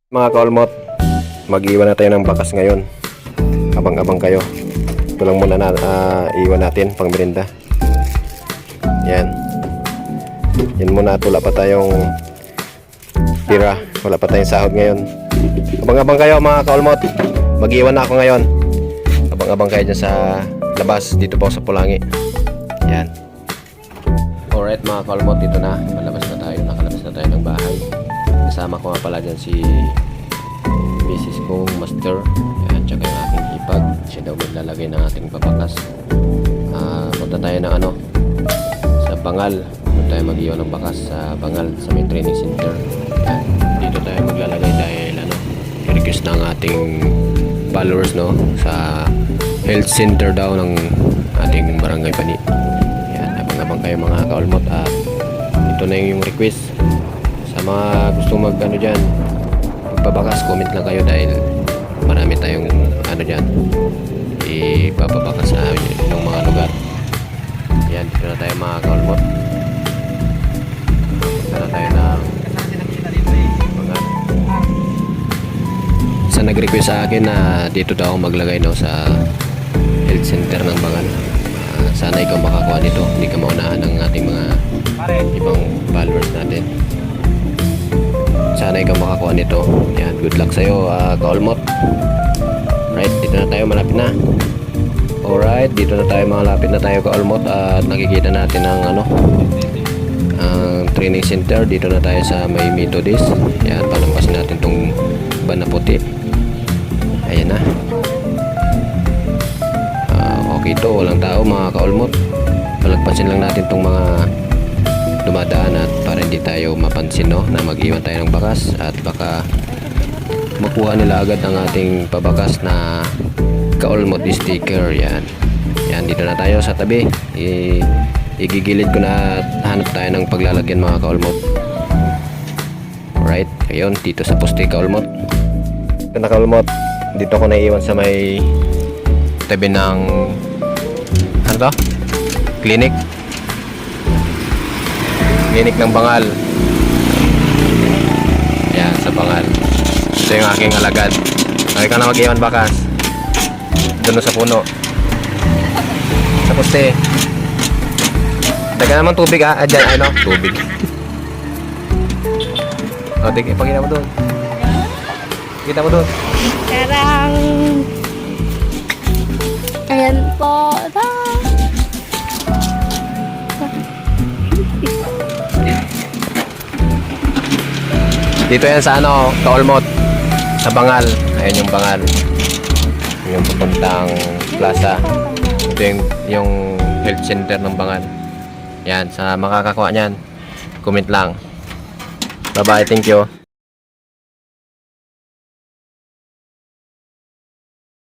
Mga kaulmot, mag-iwan na tayo ng bakas ngayon. Abang-abang kayo. Ito lang muna na iwan natin pang merinda. Yan. Yan muna at wala pa tayong tira. Wala pa tayong sahod ngayon. Abang-abang kayo mga kaulmot. Mag-iwan na ako ngayon. Abang-abang kayo dyan sa labas. Dito po sa Pulangi. Yan. Alright mga kaulmot, dito na. Malabas na tayo. Nakalabas na tayo ng bahay. Kasama ko nga pala dyan si Mrs. kong master. Yan, tsaka yung aking hipag. Siya daw maglalagay ng ating pabakas. Punta tayo ng sa Bangal. Punta tayo mag-iwan ng bakas sa Bangal sa may training center. Yan, dito tayo maglalagay dahil request ng ating followers sa health center daw ng ating barangay Pani. Yan, abang-abang kayo mga kaulmot at ito na yung request. Sa mga gustong dyan, magpabakas, comment lang kayo dahil marami tayong dyan ipapabakas sa yung mga lugar. Yan, dito na tayo mga kaulmot. Dito na tayo ng mga sa nag-request sa akin na dito daw ako maglagay sa health center ng Bangal. Sana ikaw makakuha nito, hindi ka maunahan ng ating mga ibang followers natin. Sana ikaw makakuha nito. Yan, good luck sa'yo, kaulmot. Right, dito na tayo, malapit na. Alright, dito na tayo, malapit na tayo kaulmot. At nakikita natin ang training center. Dito na tayo sa may Methodist. Yan, palampasin natin tong ban na puti. Ayan na. Okay to, walang tao mga kaulmot. Palagpasin lang natin tong mga dumadaan at para hindi tayo mapansin na mag-iwan tayo ng bakas at baka makuha nila agad ang ating pabakas na kaulmot sticker. Yan, dito na tayo sa tabi. Igigilid ko na at hanap tayo ng paglalagyan mga kaulmot. Alright, ayun, dito sa poste kaulmot. Ito na kaulmot, dito ko naiiwan sa may tabi ng clinic ng Bangal. Yan, sa Bangal. Ito yung aking alagad. Okay ka na mag-iwan bakas. Doon sa puno. Sa poste. Daga naman tubig dyan, tubig. O, pakita mo doon. Kita mo doon. Karang. Ayan po. Dito yan sa kaulmot. Sa Bangal. Ayan yung Bangal. Yung pupuntang plaza. Ito yung health center ng Bangal. Yan, sa makakakuha nyan, comment lang. Bye bye, thank you.